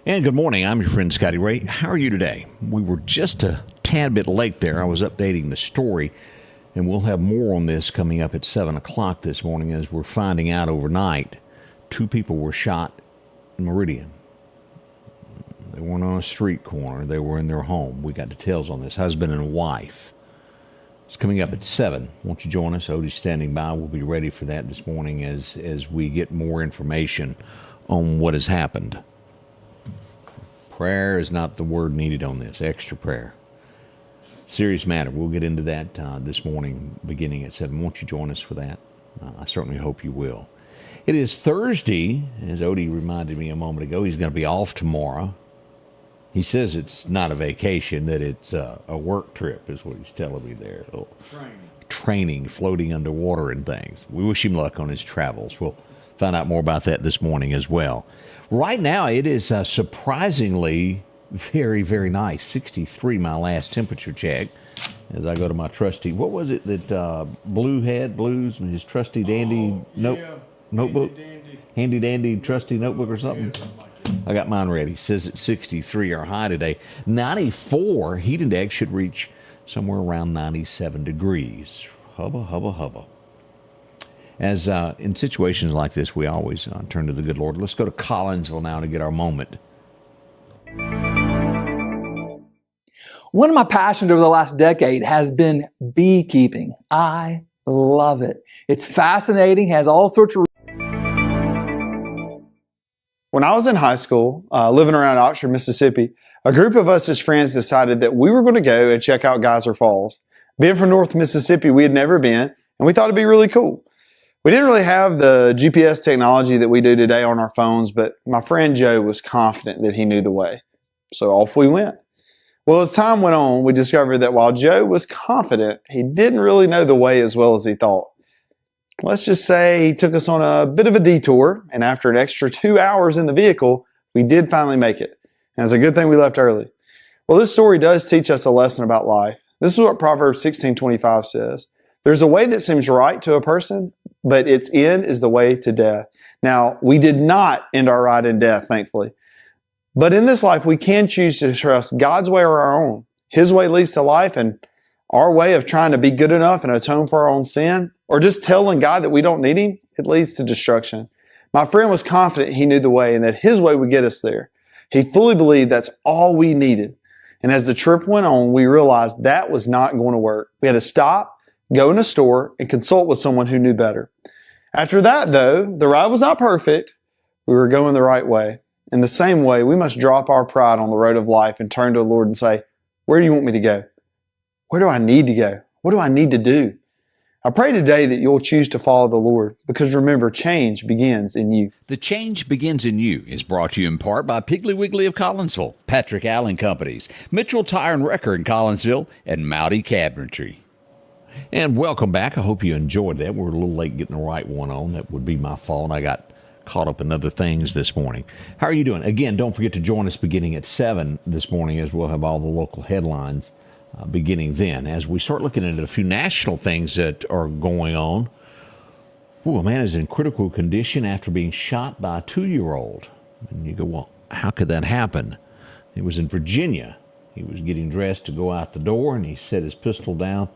And good morning. I'm your friend Scotty Ray. How are you today? We were just a tad bit late there. I was updating the story, and we'll have more on this coming up at 7 o'clock this morning as we're finding out overnight 2 people were shot in Meridian. They weren't on a street corner. They were in their home. We got details on this. Husband and wife. It's coming up at 7. Won't you join us? Odie's standing by. We'll be ready for that this morning as we get more information on what has happened. Prayer is not the word needed on this. Extra prayer. Serious matter. We'll get into that this morning beginning at 7. Won't you join us for that? I certainly hope you will. It is Thursday, as Odie reminded me a moment ago. He's going to be off tomorrow. He says it's not a vacation, that it's a work trip is what he's telling me there. Training, floating underwater and things. We wish him luck on his travels. We'll find out more about that this morning as well. Right now, it is surprisingly very, very nice. 63, my last temperature check. As I go to my trusty, what was it that Blues and his trusty dandy notebook? Handy dandy trusty notebook or something? I got mine ready. Says it's 63, our high today. 94, heat index should reach somewhere around 97 degrees. Hubba, hubba, hubba. As in situations like this, we always turn to the good Lord. Let's go to Collinsville now to get our moment. One of my passions over the last decade has been beekeeping. I love it. It's fascinating, has all sorts of... When I was in high school, living around Oxford, Mississippi, a group of us as friends decided that we were going to go and check out Geyser Falls. Being from North Mississippi, we had never been, and we thought it'd be really cool. We didn't really have the GPS technology that we do today on our phones, but my friend Joe was confident that he knew the way. So off we went. Well, as time went on, we discovered that while Joe was confident, he didn't really know the way as well as he thought. Let's just say he took us on a bit of a detour, and after an extra 2 hours in the vehicle, we did finally make it. And it's a good thing we left early. Well, this story does teach us a lesson about life. This is what Proverbs 16:25 says. There's a way that seems right to a person, but its end is the way to death. Now, we did not end our ride in death, thankfully. But in this life, we can choose to trust God's way or our own. His way leads to life, and our way of trying to be good enough and atone for our own sin, or just telling God that we don't need Him, it leads to destruction. My friend was confident he knew the way and that his way would get us there. He fully believed that's all we needed. And as the trip went on, we realized that was not going to work. We had to stop, go in a store, and consult with someone who knew better. After that, though, the ride was not perfect. We were going the right way. In the same way, we must drop our pride on the road of life and turn to the Lord and say, where do you want me to go? Where do I need to go? What do I need to do? I pray today that you'll choose to follow the Lord, because remember, change begins in you. The Change Begins in You is brought to you in part by Piggly Wiggly of Collinsville, Patrick Allen Companies, Mitchell Tire and Wrecker in Collinsville, and Mowdy Cabinetry. And welcome back. I hope you enjoyed that. We're a little late getting the right one on. That would be my fault. I got caught up in other things this morning. How are you doing? Again, don't forget to join us beginning at 7 this morning, as we'll have all the local headlines beginning then. As we start looking at a few national things that are going on. A man is in critical condition after being shot by a 2-year-old. And you go, well, how could that happen? It was in Virginia. He was getting dressed to go out the door, and he set his pistol down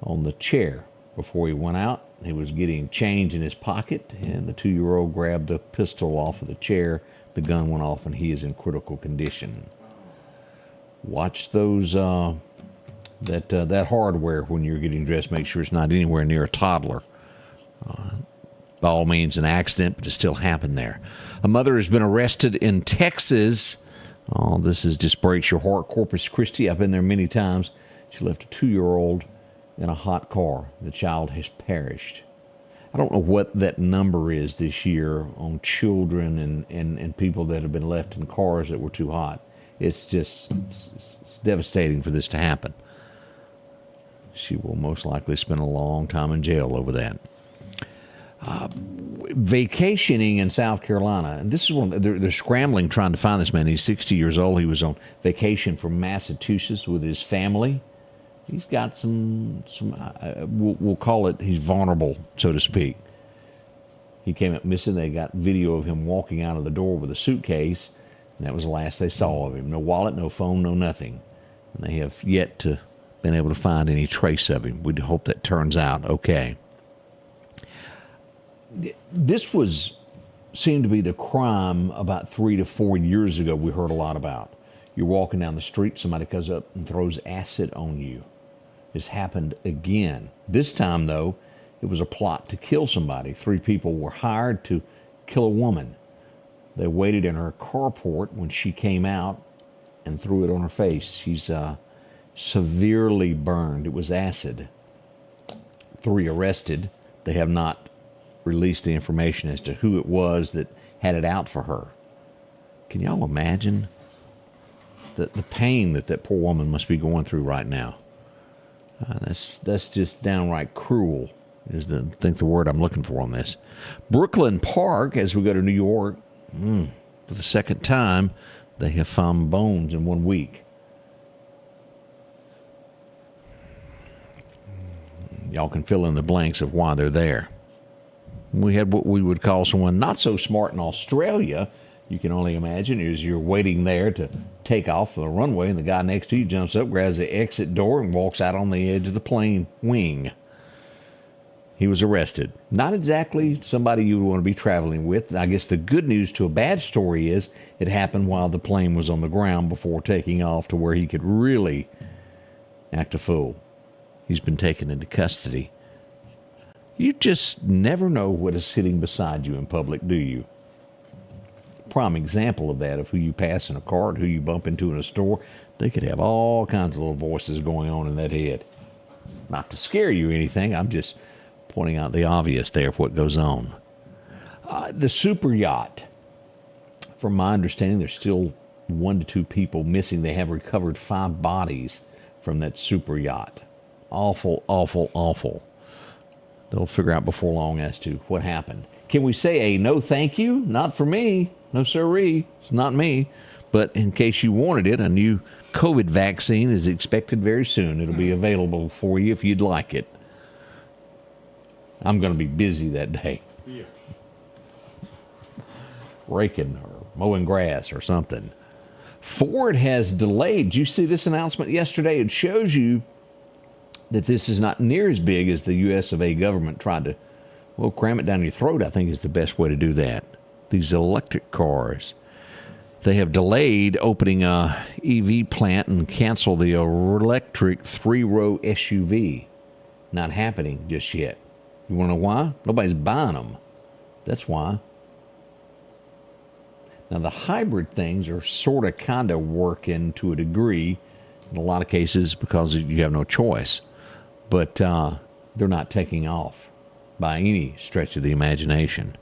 on the chair before he went out. He was getting change in his pocket, and the 2-year-old grabbed the pistol off of the chair. The gun went off, and he is in critical condition. Watch those that hardware when you're getting dressed. Make sure it's not anywhere near a toddler. By all means, an accident, but it still happened there. A mother has been arrested in Texas. Oh, this is just breaks your heart. Corpus Christi. I've been there many times. She left a 2-year-old in a hot car. The child has perished. I don't know what that number is this year on children and people that have been left in cars that were too hot. It's just it's devastating for this to happen. She will most likely spend a long time in jail over that. Vacationing in South Carolina. And this is one they're scrambling trying to find this man. He's 60 years old. He was on vacation from Massachusetts with his family. He's got some we'll call it, he's vulnerable, so to speak. He came up missing. They got video of him walking out of the door with a suitcase. And that was the last they saw of him. No wallet, no phone, no nothing. And they have yet to been able to find any trace of him. We hope that turns out okay. This seemed to be the crime about 3 to 4 years ago we heard a lot about. You're walking down the street, somebody comes up and throws acid on you. It's happened again. This time, though, it was a plot to kill somebody. 3 people were hired to kill a woman. They waited in her carport when she came out and threw it on her face. She's severely burned. It was acid. 3 arrested. They have not released the information as to who it was that had it out for her. Can y'all imagine the pain that poor woman must be going through right now? That's just downright cruel, is I think the word I'm looking for on this. Brooklyn Park, as we go to New York, for the second time, they have found bones in 1 week. Y'all can fill in the blanks of why they're there. We had what we would call someone not so smart in Australia. You can only imagine as you're waiting there to take off the runway, and the guy next to you jumps up, grabs the exit door, and walks out on the edge of the plane wing. He was arrested. Not exactly somebody you would want to be traveling with. I guess the good news to a bad story is it happened while the plane was on the ground before taking off to where he could really act a fool. He's been taken into custody. You just never know what is sitting beside you in public, do you? Prime example of that, of who you pass in a car, who you bump into in a store. They could have all kinds of little voices going on in that head. Not to scare you or anything, I'm just pointing out the obvious there of what goes on. The super yacht, from my understanding, there's still 1 to 2 people missing. They have recovered 5 bodies from that super yacht. Awful, awful, awful. They'll figure out before long as to what happened. Can we say a no thank you? Not for me. No sirree. It's not me. But in case you wanted it, a new COVID vaccine is expected very soon. It'll be available for you if you'd like it. I'm going to be busy that day. Yeah. Raking or mowing grass or something. Ford has delayed. Did you see this announcement yesterday? It shows you that this is not near as big as the U.S. of A. government tried to, cram it down your throat, I think is the best way to do that. These electric cars. They have delayed opening a EV plant and canceled the electric 3-row SUV. Not happening just yet. You want to know why? Nobody's buying them. That's why. Now, the hybrid things are sort of kind of working to a degree, in a lot of cases, because you have no choice. But they're not taking off by any stretch of the imagination.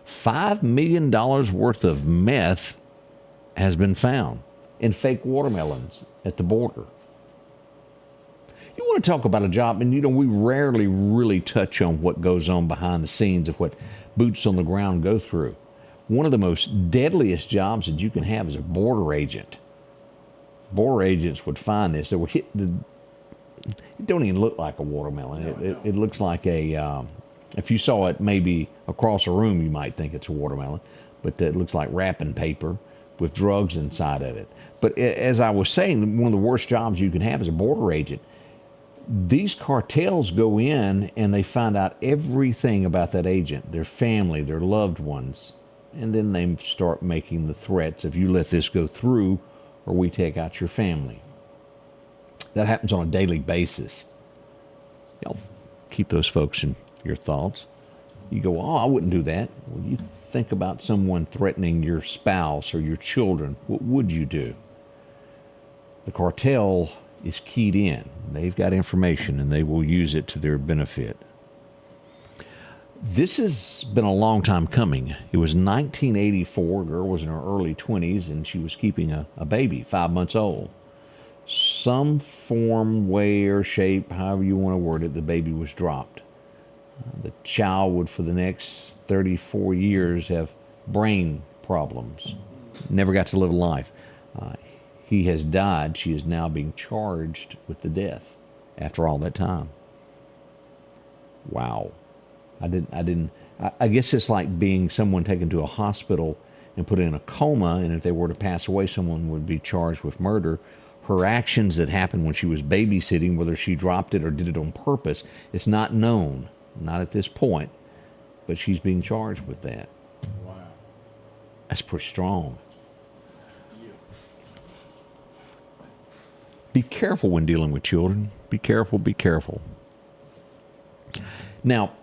$5 million worth of meth has been found in fake watermelons at the border. You want to talk about a job, and we rarely really touch on what goes on behind the scenes of what boots on the ground go through. One of the most deadliest jobs that you can have is a border agent. Border agents would find this. They would hit it don't even look like a watermelon. It looks like if you saw it maybe across a room, you might think it's a watermelon, but it looks like wrapping paper with drugs inside of it. But as I was saying, one of the worst jobs you can have is a border agent. These cartels go in and they find out everything about that agent, their family, their loved ones, and then they start making the threats: if you let this go through, or we take out your family. That happens on a daily basis. Y'all keep those folks in your thoughts. You go, I wouldn't do that. Well, you think about someone threatening your spouse or your children. What would you do? The cartel is keyed in. They've got information, and they will use it to their benefit. This has been a long time coming. It was 1984. A girl was in her early 20s, and she was keeping a baby, 5 months old. Some form, way, or shape, however you want to word it, the baby was dropped. The child would, for the next 34 years, have brain problems. Never got to live a life. He has died. She is now being charged with the death after all that time. Wow. I guess it's like being someone taken to a hospital and put in a coma, and if they were to pass away, someone would be charged with murder. Her actions that happened when she was babysitting, whether she dropped it or did it on purpose, it's not known, not at this point, but she's being charged with that. Wow. That's pretty strong. Yeah. Be careful when dealing with children. Be careful, be careful. Now,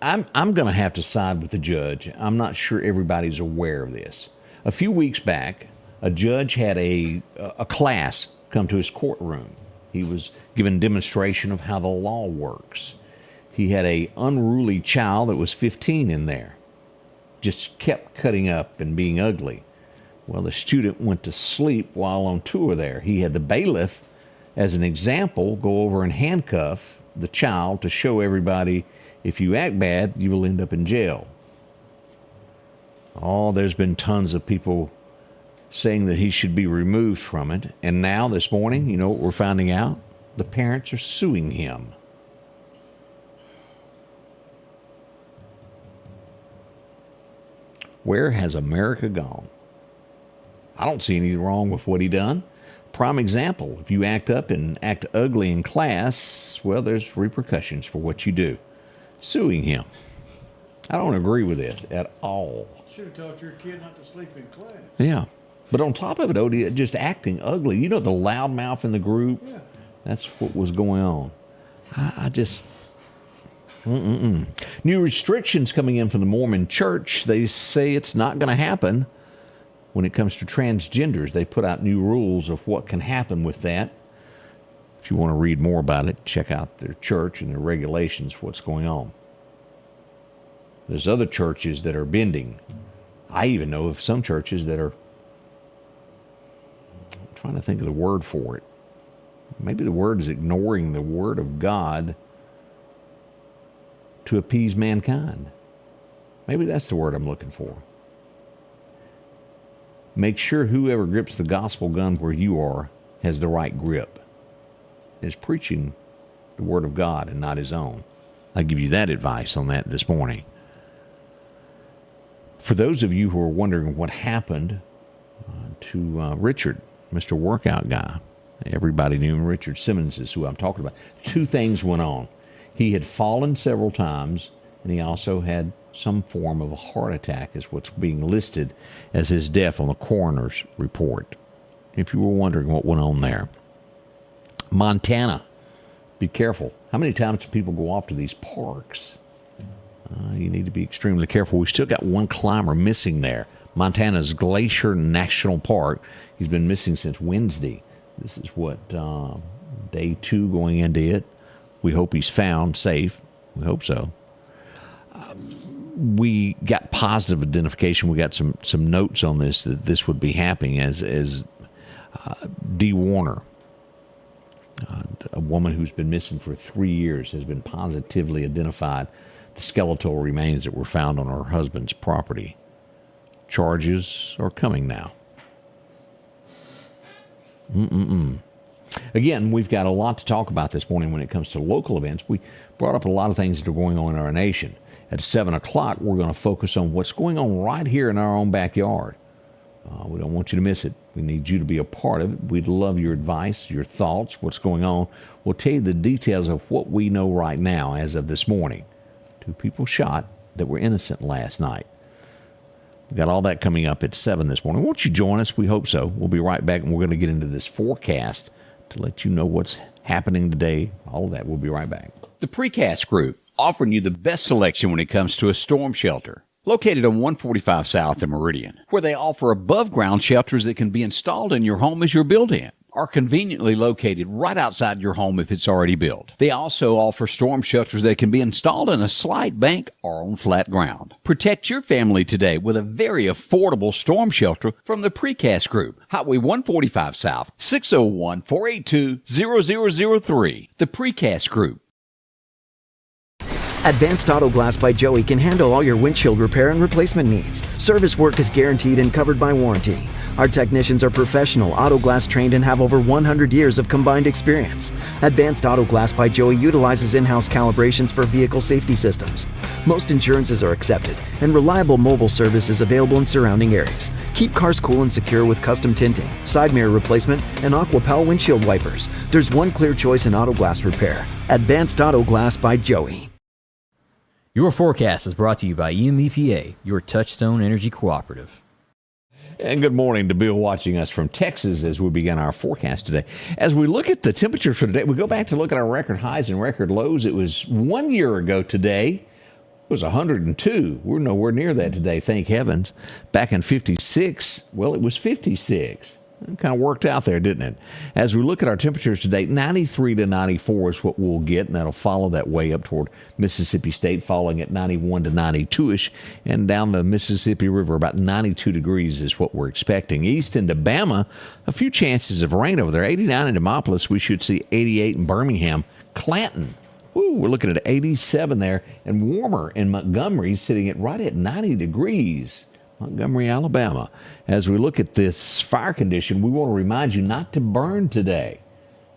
I'm going to have to side with the judge. I'm not sure everybody's aware of this. A few weeks back, a judge had a class come to his courtroom. He was given demonstration of how the law works. He had a unruly child that was 15 in there. Just kept cutting up and being ugly. Well, the student went to sleep while on tour there. He had the bailiff, as an example, go over and handcuff the child to show everybody, if you act bad, you will end up in jail. Oh, there's been tons of people saying that he should be removed from it. And now, this morning, you know what we're finding out? The parents are suing him. Where has America gone? I don't see anything wrong with what he done. Prime example, if you act up and act ugly in class, well, there's repercussions for what you do. Suing him. I don't agree with this at all. Should have taught your kid not to sleep in class. Yeah. But on top of it, Odie, just acting ugly. You know, the loudmouth in the group? Yeah. That's what was going on. I just... New restrictions coming in from the Mormon Church. They say it's not going to happen when it comes to transgenders. They put out new rules of what can happen with that. If you want to read more about it, check out their church and their regulations for what's going on. There's other churches that are bending. I even know of some churches that are... I'm trying to think of the word for it. Maybe the word is ignoring the word of God to appease mankind. Maybe that's the word I'm looking for. Make sure whoever grips the gospel gun where you are has the right grip. Is preaching the word of God and not his own. I give you that advice on that this morning. For those of you who are wondering what happened to Richard, Mr. Workout Guy, everybody knew him. Richard Simmons is who I'm talking about. Two things went on. He had fallen several times, and he also had some form of a heart attack, is what's being listed as his death on the coroner's report. If you were wondering what went on there. Montana, be careful. How many times do people go off to these parks? You need to be extremely careful. We still got one climber missing there. Montana's Glacier National Park. He's been missing since Wednesday. This is what, day 2 going into it. We hope he's found safe. We hope so. We got positive identification. We got some notes on this that this would be happening as D. Warner, a woman who's been missing for 3 years, has been positively identified. The skeletal remains that were found on her husband's property. Charges are coming now. Again, we've got a lot to talk about this morning when it comes to local events. We brought up a lot of things that are going on in our nation. At 7 o'clock, we're going to focus on what's going on right here in our own backyard. We don't want you to miss it. We need you to be a part of it. We'd love your advice, your thoughts, what's going on. We'll tell you the details of what we know right now as of this morning. 2 people shot that were innocent last night. We've got all that coming up at 7 this morning. Won't you join us? We hope so. We'll be right back, and we're going to get into this forecast to let you know what's happening today. All of that. We'll be right back. The Precast Group, offering you the best selection when it comes to a storm shelter. Located on 145 South in Meridian, where they offer above-ground shelters that can be installed in your home as you're built-in, are conveniently located right outside your home if it's already built. They also offer storm shelters that can be installed in a slight bank or on flat ground. Protect your family today with a very affordable storm shelter from the Precast Group. Highway 145 South, 601-482-0003. The Precast Group. Advanced Auto Glass by Joey can handle all your windshield repair and replacement needs. Service work is guaranteed and covered by warranty. Our technicians are professional, auto glass trained, and have over 100 years of combined experience. Advanced Auto Glass by Joey utilizes in-house calibrations for vehicle safety systems. Most insurances are accepted, and reliable mobile service is available in surrounding areas. Keep cars cool and secure with custom tinting, side mirror replacement, and AquaPal windshield wipers. There's one clear choice in auto glass repair. Advanced Auto Glass by Joey. Your forecast is brought to you by EMEPA, your Touchstone Energy Cooperative. And good morning to Bill watching us from Texas as we begin our forecast today. As we look at the temperature for today, we go back to look at our record highs and record lows. It was 1 year ago today. It was 102. We're nowhere near that today, thank heavens. Back in 56, well, it was 56. It kind of worked out there, didn't it? As we look at our temperatures today, 93 to 94 is what we'll get, and that'll follow that way up toward Mississippi State, falling at 91 to 92-ish, and down the Mississippi River, about 92 degrees is what we're expecting. East into Bama, a few chances of rain over there. 89 in Demopolis. We should see 88 in Birmingham. Clanton, we're looking at 87 there, and warmer in Montgomery, sitting at right at 90 degrees. Montgomery, Alabama. As we look at this fire condition, we want to remind you not to burn today.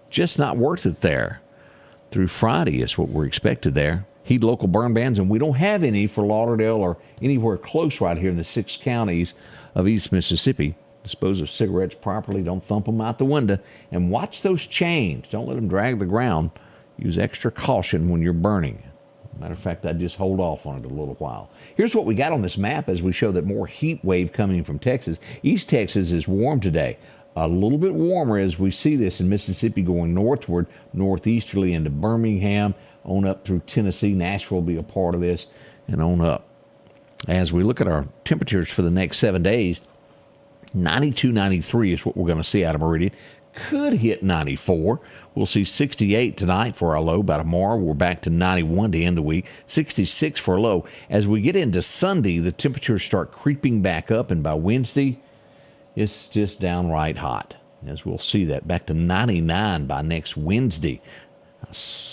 Just not worth it there. Through Friday is what we're expected there. Heed local burn bans, and we don't have any for Lauderdale or anywhere close right here in the 6 counties of East Mississippi. Dispose of cigarettes properly. Don't thump them out the window. And watch those chains. Don't let them drag the ground. Use extra caution when you're burning. Matter of fact, I'd just hold off on it a little while. Here's what we got on this map as we show that more heat wave coming from Texas. East Texas is warm today. A little bit warmer as we see this in Mississippi going northward, northeasterly into Birmingham, on up through Tennessee. Nashville will be a part of this, and on up. As we look at our temperatures for the next 7 days, 92, 93 is what we're going to see out of Meridian. Could hit 94. We'll see 68 tonight for our low. By tomorrow, we're back to 91 to end the week. 66 for a low. As we get into Sunday, the temperatures start creeping back up, and by Wednesday, it's just downright hot. As we'll see that, back to 99 by next Wednesday.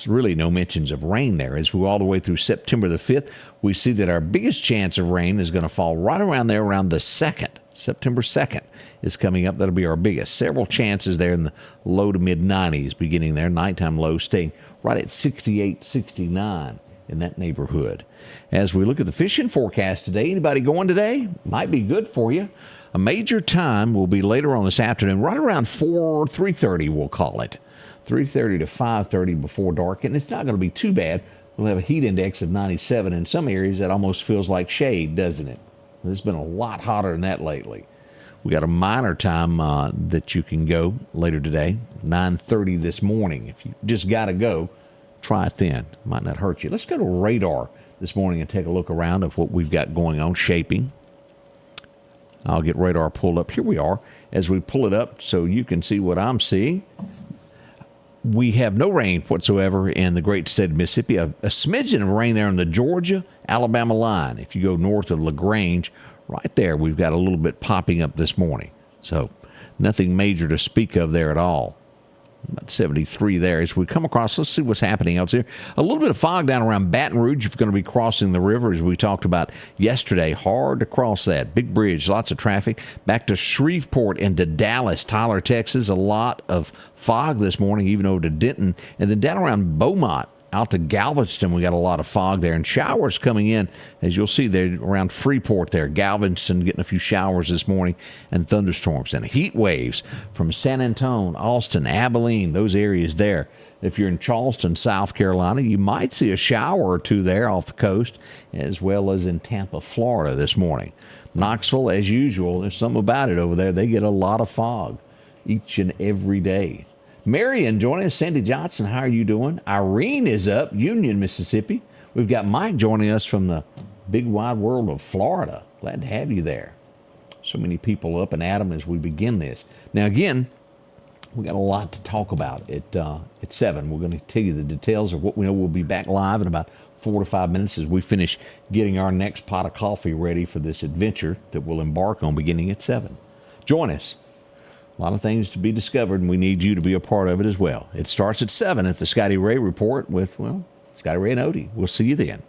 Really no mentions of rain there. As we go all the way through September the 5th, we see that our biggest chance of rain is going to fall right around there, around the 2nd. September 2nd is coming up. That'll be our biggest. Several chances there in the low to mid-90s beginning there. Nighttime low staying right at 68, 69 in that neighborhood. As we look at the fishing forecast today, anybody going today? Might be good for you. A major time will be later on this afternoon, right around 3:30 we'll call it. 3:30 to 5:30 before dark, and it's not going to be too bad. We'll have a heat index of 97. In some areas, that almost feels like shade, doesn't it? It's been a lot hotter than that lately. We got a minor time that you can go later today, 9:30 this morning. If you just got to go, try it then. Might not hurt you. Let's go to radar this morning and take a look around of what we've got going on, shaping. I'll get radar pulled up. Here we are. As we pull it up so you can see what I'm seeing, we have no rain whatsoever in the great state of Mississippi. A smidgen of rain there on the Georgia-Alabama line. If you go north of LaGrange, right there, we've got a little bit popping up this morning. So nothing major to speak of there at all. About 73 there. As we come across, let's see what's happening out here. A little bit of fog down around Baton Rouge if you're going to be crossing the river, as we talked about yesterday. Hard to cross that. Big bridge, lots of traffic. Back to Shreveport and to Dallas, Tyler, Texas. A lot of fog this morning, even over to Denton. And then down around Beaumont, out to Galveston, we got a lot of fog there, and showers coming in, as you'll see there around Freeport there. Galveston getting a few showers this morning, and thunderstorms and heat waves from San Antonio, Austin, Abilene, those areas there. If you're in Charleston, South Carolina, you might see a shower or two there off the coast, as well as in Tampa, Florida this morning. Knoxville, as usual, there's something about it over there. They get a lot of fog each and every day. Marion joining us. Sandy Johnson, how are you doing? Irene is up, Union, Mississippi. We've got Mike joining us from the big wide world of Florida. Glad to have you there. So many people up and at 'em as we begin this. Now, again, we got a lot to talk about at 7. We're going to tell you the details of what we know. We'll be back live in about 4 to 5 minutes as we finish getting our next pot of coffee ready for this adventure that we'll embark on beginning at 7. Join us. A lot of things to be discovered, and we need you to be a part of it as well. It starts at 7 at the Scotty Ray Report with, well, Scotty Ray and Odie. We'll see you then.